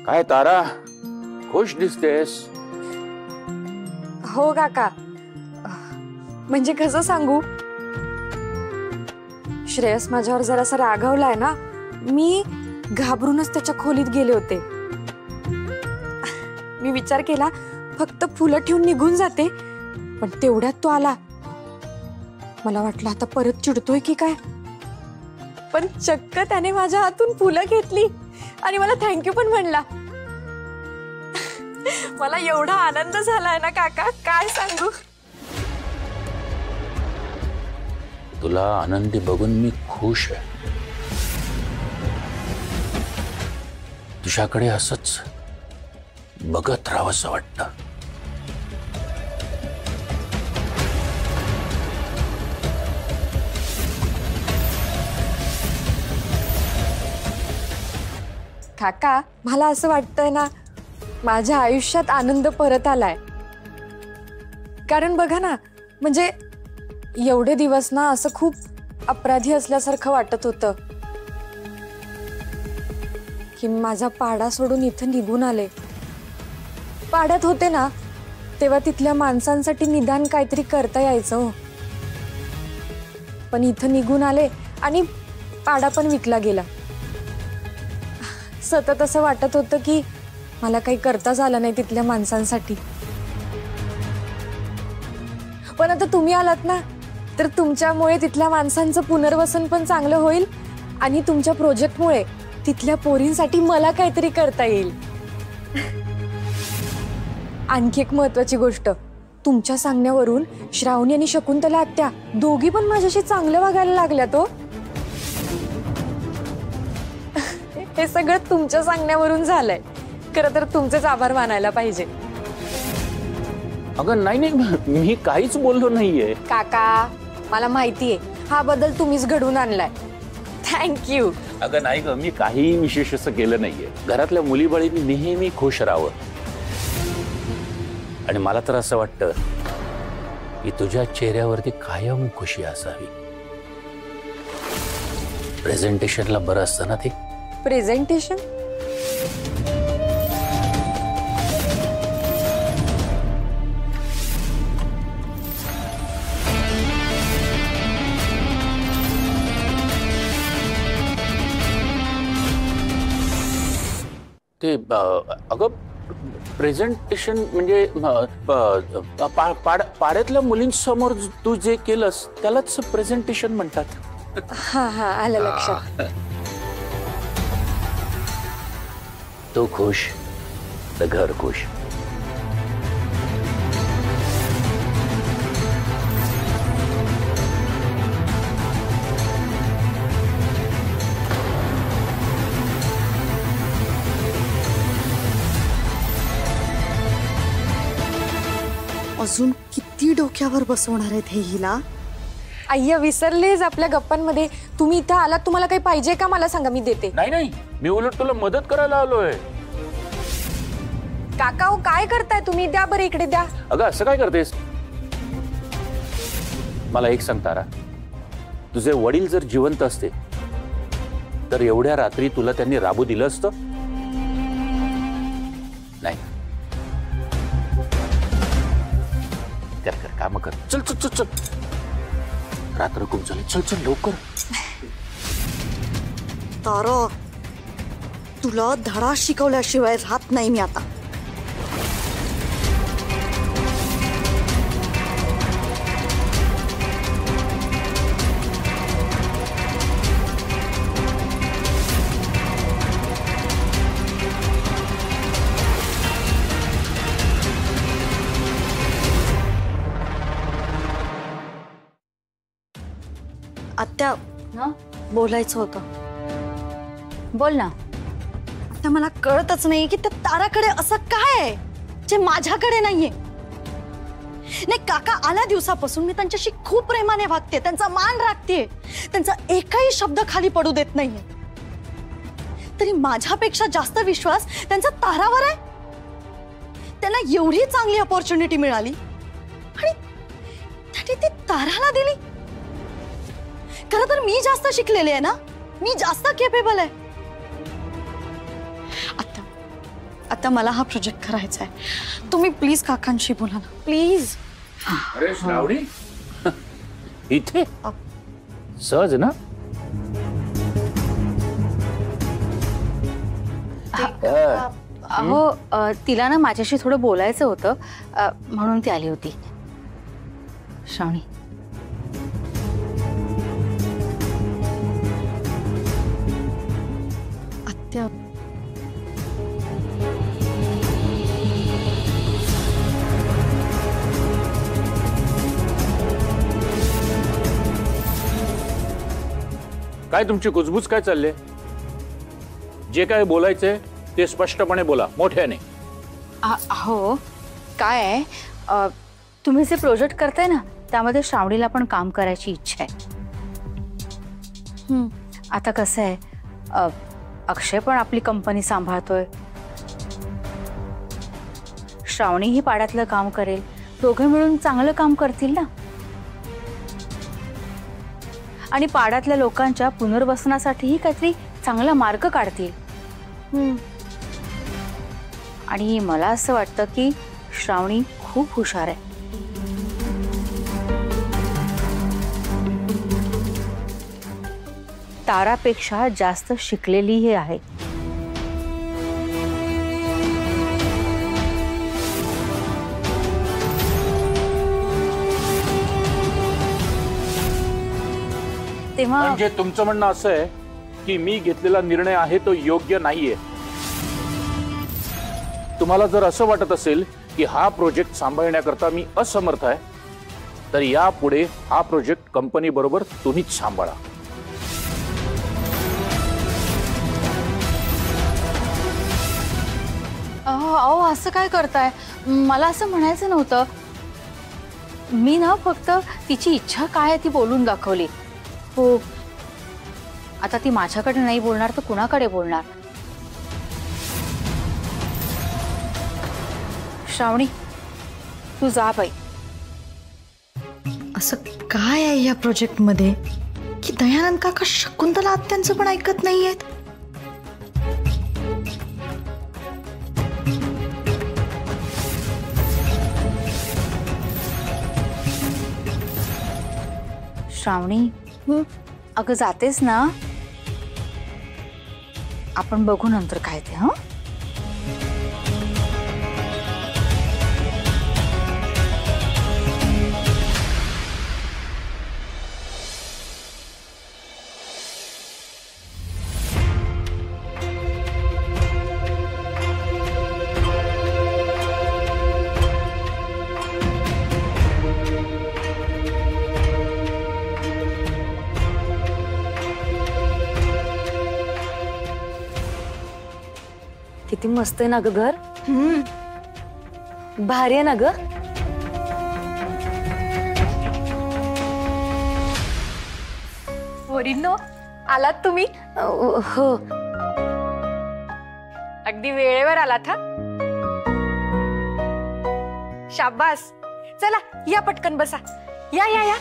काय तारा, खुश दिसतेस? हो काका, म्हणजे कसं सांगू, श्रेयस माझ्यावर जरासा रागावलाय ना, मी घाबरूनच त्याच्या खोलीत गेले होते. मी विचार केला फक्त फुलं ठेवून निघून जाते, पण तेवढ्यात तो आला. मला वाटलं आता परत चिडतोय की काय, पण चक्क त्याने माझ्या हातून फुलं घेतली आणि मला थँक्यू पण म्हणला. मला एवढा आनंद झालाय ना काका, काय सांगू. तुला आनंदी बघून मी खुश आहे. तुझ्याकडे असंच बघत राहावंसं वाटतं. काका, मला असं वाटतंय ना, माझ्या आयुष्यात आनंद परत आलाय. कारण बघा ना, म्हणजे एवढे दिवस ना असं खूप अपराधी असल्यासारखं वाटत होतं की माझा पाडा सोडून इथं निघून आले. पाड्यात होते ना तेव्हा तिथल्या माणसांसाठी निदान काहीतरी करता यायचं हो. पण इथं निघून आले आणि पाडा पण विकला गेला. सतत असं वाटत होतं की मला काही करताच आलं नाही तिथल्या माणसांसाठी. पण आता तुम्ही आलात ना, तर तुमच्यामुळे तिथल्या माणसांचं पुनर्वसन पण चांगलं होईल आणि तुमच्या प्रोजेक्टमुळे तिथल्या पोरींसाठी मला काहीतरी करता येईल. आणखी एक महत्त्वाची गोष्ट, तुमच्या सांगण्यावरून श्रावणी आणि शकुंतला आत्या दोघी पण माझ्याशी चांगलं वागायला लागल्यात हो. हे सगळं तुमच्या सांगण्यावरून झालंय. खरं तर तुमचेच आभार मानायला पाहिजे. अगं नाही नाही, मी काहीच बोललो नाहीये. काका, मला माहितीये हा बदल तुम्हीच घडवून आणलाय. थँक्यू. अगं नाही ग, मी काही विशेष असं केलं नाहीये. घरातल्या मुलीबाळींनी नेहमी खुश राहावं. आणि मला तर असं वाटतं की तुझ्या चेहऱ्यावरती कायम खुशी असावी. प्रेझेंटेशनला बरं असतं ना ते. प्रेझेंटेशन? ते अगं प्रेझेंटेशन म्हणजे पाड्यातल्या मुलींसमोर तू जे केलंस त्यालाच प्रेझेंटेशन म्हणतात. हा हा, आलं लक्षात. तो खुश तर घर खुश. अजून किती डोक्यावर बसवणार आहेत हे हिला. अय्या, विसरलेच आपल्या गप्पांमध्ये. तुम्ही इथं आलात, तुम्हाला काही पाहिजे का मला सांगा, मी देते. नाही नाही, मी उलट तुला मदत करायला आलोय. काका हो, काय करताय तुम्ही? द्या बरं इकडे, द्या. अगं असं काय करतेस? मला एक सांग तारा, तुझे वडील जर जिवंत असते तर एवढ्या रात्री तुला त्यांनी राबू दिलं असतं? नाही. कर कर काम कर. चल चल चल चल, रात्र खूप झाली. चल चल लवकर. तारा, तुला धडा शिकवल्याशिवाय राहत नाही मी आता. आत्या, बोलायचं होतं. बोल ना. आता मला कळतच नाही की त्या ताराकडे असं काय आहे जे माझ्याकडे नाहीये. नाही, काका आल्या दिवसापासून मी त्यांच्याशी खूप प्रेमाने वागते, त्यांचा मान राखते, त्यांचा एकही शब्द खाली पडू देत नाहीये. तरी माझ्यापेक्षा जास्त विश्वास त्यांचा तारावर आहे. त्यांना एवढी चांगली अपॉर्च्युनिटी मिळाली आणि त्यांनी ती ताराला दिली. खरं तर मी जास्त शिकलेले आहे ना, मी जास्त केपेबल आहे. आता आता मला हा प्रोजेक्ट करायचा आहे. तुम्ही प्लीज काकांशी बोला ना, प्लीज. अरे श्रावणी इथे सहज ना. अहो तिला ना माझ्याशी थोडं बोलायचं होतं, म्हणून ती आली होती. श्रावणी, आत्या, काय तुमची कुजबूज काय चालले? जे काय बोलायचंय ते स्पष्टपणे बोला, मोठ्याने. अहो काय आहे, तुम्ही जे प्रोजेक्ट करताय ना त्यामध्ये श्रावणीला पण काम करायची इच्छा आहे. आता कसं आहे, अक्षय पण आपली कंपनी सांभाळतोय, श्रावणी ही पाड्यातलं काम करेल, दोघे मिळून चांगलं काम करतील ना. आणि पाड्यातल्या लोकांच्या पुनर्वसनासाठीही काहीतरी चांगला मार्ग काढतील. आणि मला असं वाटतं की श्रावणी खूप हुशार आहे. तारापेक्षा जास्त शिकलेलीही आहे. तेव्हा म्हणजे तुमचं म्हणणं असं आहे की मी घेतलेला निर्णय आहे तो योग्य नाहीये. तुम्हाला जर असं वाटत असेल की हा प्रोजेक्ट सांभाळण्याकरता मी असमर्थ आहे, तर यापुढे हा प्रोजेक्ट कंपनी बरोबर तुम्हीच सांभाळा. अहो असं काय करताय? मला असं म्हणायचं नव्हतं. मी ना फक्त तिची इच्छा काय आहे ती बोलून दाखवली. हो, आता ती माझ्याकडे नाही बोलणार तर कुणाकडे बोलणार? श्रावणी, तू जा बाई. असं काय आहे या प्रोजेक्ट मध्ये की दयानंद काका शकुंतला आत्यांचं पण ऐकत नाहीयेत? श्रावणी, अगं जातेस ना? आपण बघू नंतर काय ते. हं, किती मस्त आहे ना ग घर. भारी आहे ना ग. वरीनो, आलात तुम्ही? हो, अगदी वेळेवर आलात. हा, शाबास. चला या पटकन बसा. या या या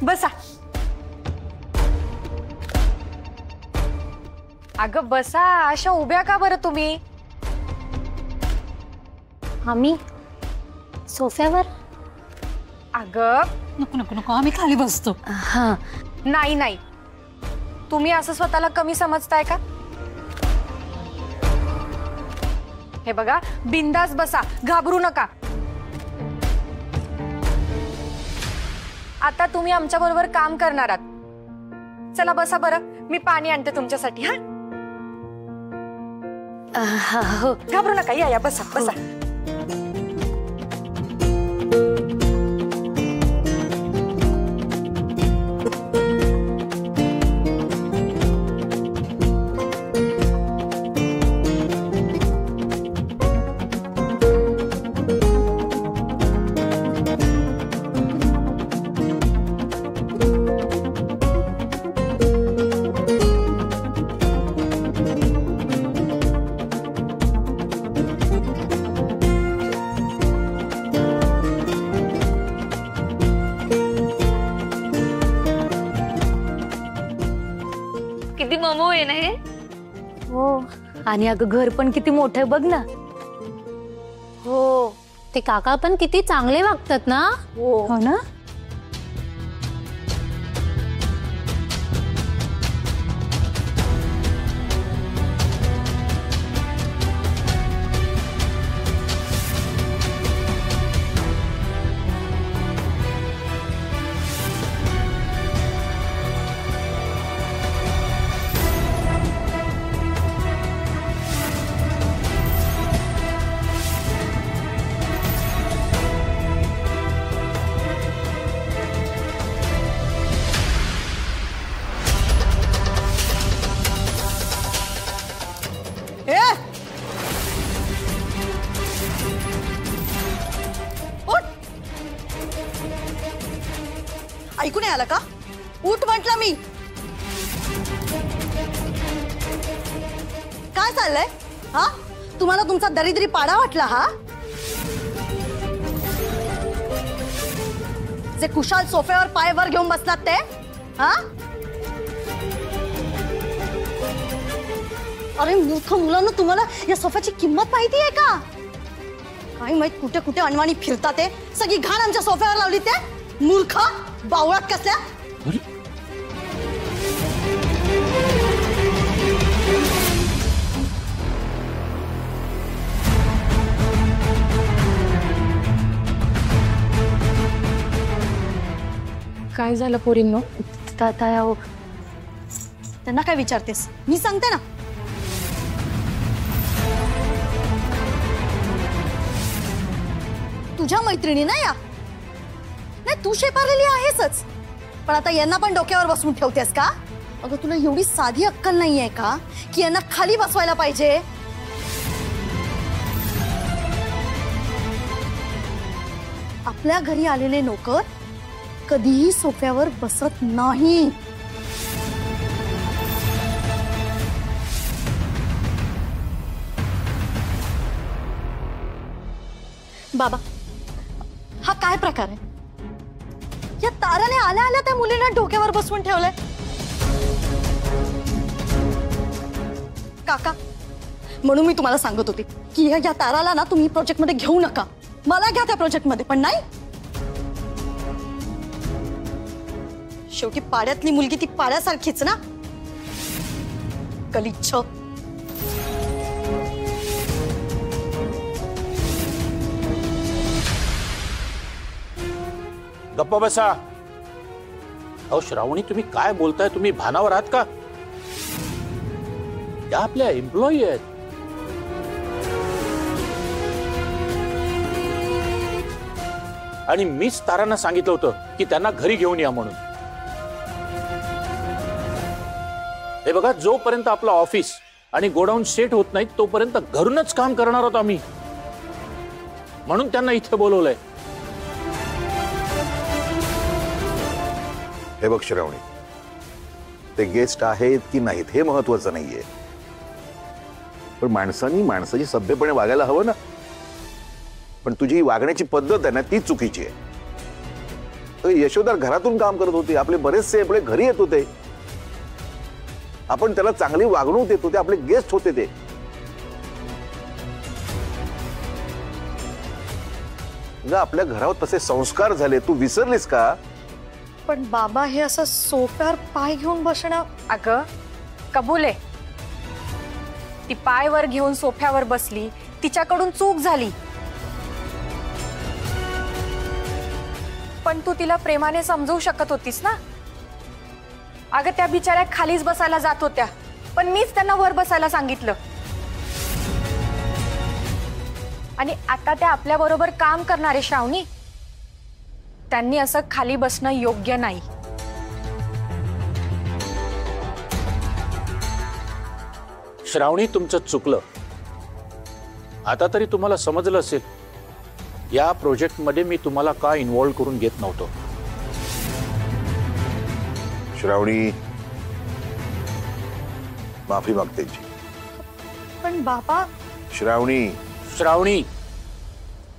बसा. अगं बसा, अशा उभ्या का बरं तुम्ही? आम्ही सोफ्यावर. अगं नको नको नको, आम्ही खाली बसतो. हा, नाही नाही, तुम्ही असं स्वतःला कमी समजताय का? हे बघा, बिंदास बसा, घाबरू नका. आता तुम्ही आमच्या बरोबर काम करणार आहात. चला बसा बरं, मी पाणी आणते तुमच्यासाठी. हा, हो. घाबरू नका, या या बसा बसा. किती ममो आहे ना हे. हो आणि अगं घर पण किती मोठं आहे बघ ना. हो, ते काका पण किती चांगले वागतात ना. हो ना. ए! उठ! ऐकू नाही आलं का? उठ म्हटलं मी. काय चाललंय? हा, तुम्हाला तुमचा दरिद्री पाडा वाटला हा? जे कुशाल सोफ्यावर पाय वर घेऊन बसलात ते? हा? अरे मूर्ख मुलांना, तुम्हाला या सोफ्याची किंमत माहिती आहे का? काय माहित कुठे कुठे अनवाणी फिरतात ते. सगळी घाण आमच्या सोफ्यावर लावली ते. मूर्ख बावळात कसल्या. काय झालं पोरींनो? त्यांना काय विचारतेस? मी सांगते ना. तुझ्या मैत्रिणी ना या. नाही, तू शेपारलेली आहेसच, पण आता यांना पण डोक्यावर बसवून ठेवतेस का? अगं तुला एवढी साधी अक्कल नाहीये का की यांना खाली बसवायला पाहिजे? आपल्या घरी आलेले नोकर कधीही सोफ्यावर बसत नाही. बाबा, हा काय प्रकार आहे? या ताराने आल्या आल्या त्या मुलीला डोक्यावर बसवून ठेवलंय. काका, म्हणून मी तुम्हाला सांगत होते की या ताराला ना तुम्ही प्रोजेक्ट मध्ये घेऊ नका. मला घ्या त्या प्रोजेक्ट मध्ये, पण नाही. शेवटी पाड्यातली मुलगी ती पाड्यासारखीच ना. गलिच्छ. गप्पा बसा. अहो श्रावणी, तुम्ही काय बोलताय? तुम्ही भानावर आहात का? त्या आपल्या एम्प्लॉई आहेत. आणि मीच तारांना सांगितलं होतं की त्यांना घरी घेऊन या म्हणून. हे बघा, जोपर्यंत आपलं ऑफिस आणि गोडाऊन सेट होत नाही तोपर्यंत घरूनच काम करणार आहोत आम्ही. म्हणून त्यांना इथे बोलवलंय. हे बघ श्रावणी, ते गेस्ट आहेत की नाहीत हे महत्वाचं नाहीये, पण माणसांनी माणसाची सभ्यपणे वागायला हवं ना. पण तुझी वागण्याची पद्धत आहे ना, ती चुकीची आहे. तर यशोदा घरातून काम करत होती, आपले बरेचसे आपले घरी येत होते, आपण त्याला चांगली वागणूक देत होते, आपले गेस्ट होते ते. आपल्या घरावर तसे संस्कार झाले, तू विसरलीस का? पण बाबा, हे असं सोफ्यावर पाय घेऊन बसणं. अगं कबूल आहे, ती पायवर घेऊन सोफ्यावर बसली, तिच्याकडून चूक झाली. पण तू तिला प्रेमाने समजवू शकत होतीस ना. अगं त्या बिचाऱ्या खालीच बसायला जात होत्या, पण मीच त्यांना वर बसायला सांगितलं. आणि आता त्या आपल्या बरोबर काम करणारे श्रावणी, त्यांनी असं खाली बसणं योग्य नाही. श्रावणी, तुमचं चुकलं. आता तरी तुम्हाला समजलं असेल या प्रोजेक्ट मध्ये मी तुम्हाला का इन्व्हॉल्व करून घेत नव्हतो. श्रावणी, माफी मागते. पण बाबा. श्रावणी. श्रावणी,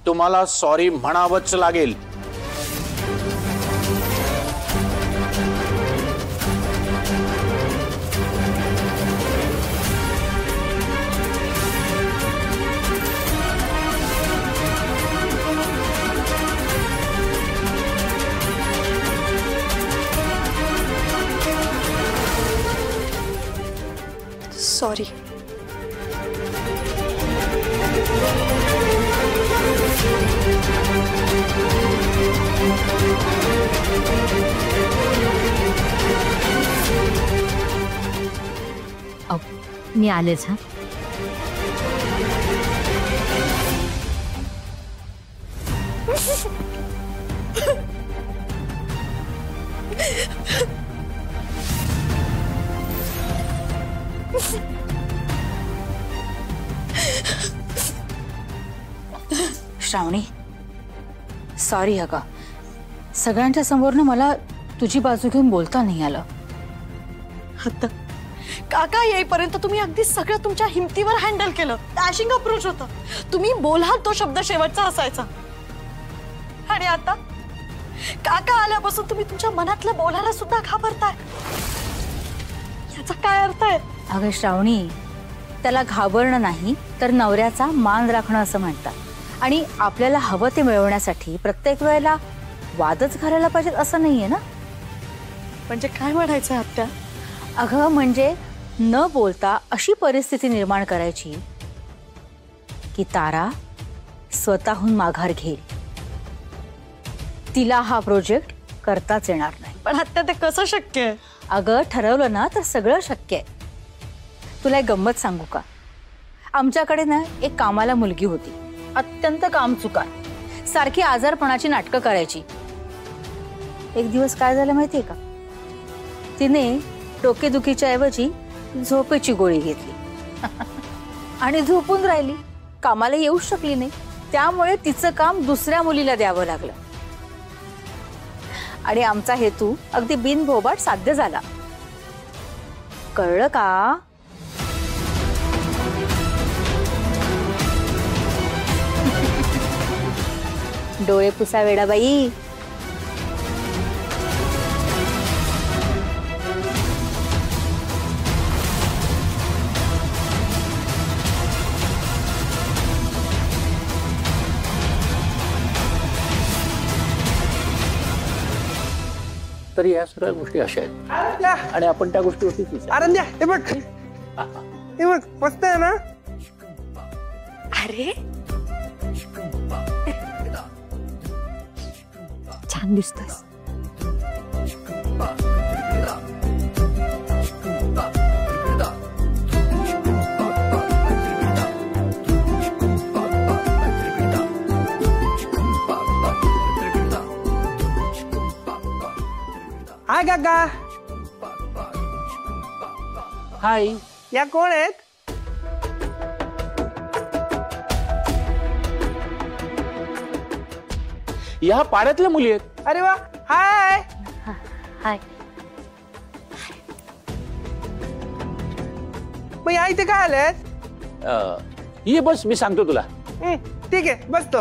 तुम्हाला सॉरी म्हणावंच लागेल. सॉरी. मी आलेच हा. श्रावणी, सॉरी अगं, सगळ्यांच्या समोर ना मला तुझी बाजू घेऊन बोलता नाही आलं. आता काका येईपर्यंत तुम्ही अगदी सगळं तुमच्या हिमतीवर हँडल केलं. डॅशिंग अप्रोच होतं. तुम्ही बोलाल तो शब्द शेवटचा असायचा. आणि आता काका आल्यापासून तुम्ही तुमच्या मनातलं बोलायला सुद्धा घाबरताय. याचा काय अर्थ आहे? अगं श्रावणी, त्याला घाबरणं नाही तर नवऱ्याचा मान राखणं असं म्हणतात. आणि आपल्याला हवं ते मिळवण्यासाठी प्रत्येक वेळेला वादच घालायला पाहिजेत असं नाहीये ना. म्हणजे काय म्हणायचं आत्या? अगं म्हणजे न बोलता अशी परिस्थिती निर्माण करायची की तारा स्वतःहून माघार घेईल. तिला हा प्रोजेक्ट करताच येणार नाही. पण आत्या ते कसं शक्य आहे? अगं ठरवलं ना तर सगळं शक्य आहे. तुला एक गंमत सांगू का? आमच्याकडे ना एक कामाला मुलगी होती, अत्यंत कामचुकार, सारखी आजारपणाची नाटकं करायची. एक दिवस काय झालं माहितीये का? तिने डोकेदुखीच्या ऐवजी झोपेची गोळी घेतली आणि झोपून राहिली. कामाला येऊ शकली नाही. त्यामुळे तिचं काम दुसऱ्या मुलीला द्यावं लागलं आणि आमचा हेतू अगदी बिनभोबाट साध्य झाला. कळलं का? डोळे पुसा वेडाबाई. तर या सगळ्या गोष्टी अशा आहेत आणि आपण त्या गोष्टीवरती आरंद्या हे बघ, हे बघ मस्त आहे ना. अरे छान दिसतोस. हाय काका. हाय. या कोण आहेत? या पाड्यातल्या मुली आहेत. अरे वा. हाय. हाय. मग या इथे काय आलेत? ये बस, मी सांगतो तुला. ठीक आहे बसतो.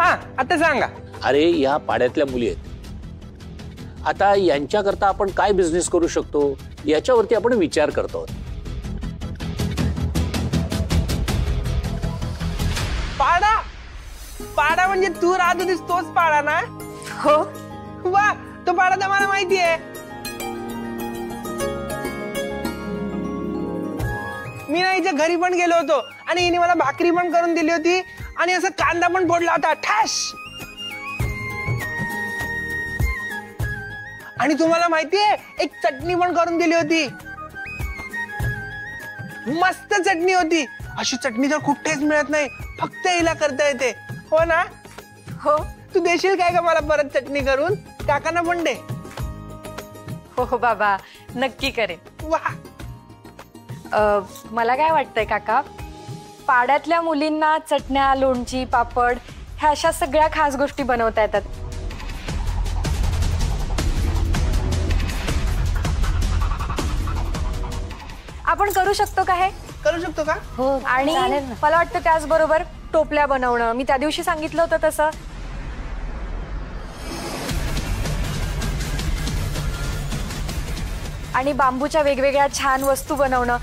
हा आता सांगा. अरे या पाड्यातल्या मुली आहेत. आता यांच्याकरता आपण काय बिझनेस करू शकतो याच्यावरती आपण विचार करतो. पाडा. पाडा म्हणजे तू राहत होतीस तोच पाडा ना? हो. वा, तो पाडा तर मला माहिती आहे. मी ना हिच्या घरी पण गेलो होतो आणि हिने मला भाकरी पण करून दिली होती आणि असं कांदा पण फोडला होता ठॅश. आणि तुम्हाला माहितीये एक चटणी पण करून दिली होती. मस्त चटणी होती. अशी चटणी तर कुठेच मिळत नाही, फक्त हिला करता येते. हो ना? हो. तू देशील काय का मला परत चटणी करून? काकांना पण दे. हो हो बाबा, नक्की करेन. वा. मला काय वाटतंय काका, पाड्यातल्या मुलींना चटण्या, लोणची, पापड ह्या अशा सगळ्या खास गोष्टी बनवता येतात. आपण करू शकतो का हे? करू शकतो का? हो. आणि मला वाटतं त्याचबरोबर टोपल्या बनवणं, मी त्या दिवशी सांगितलं होतं तसं. आणि बांबूच्या वेगवेगळ्या छान वस्तू बनवणं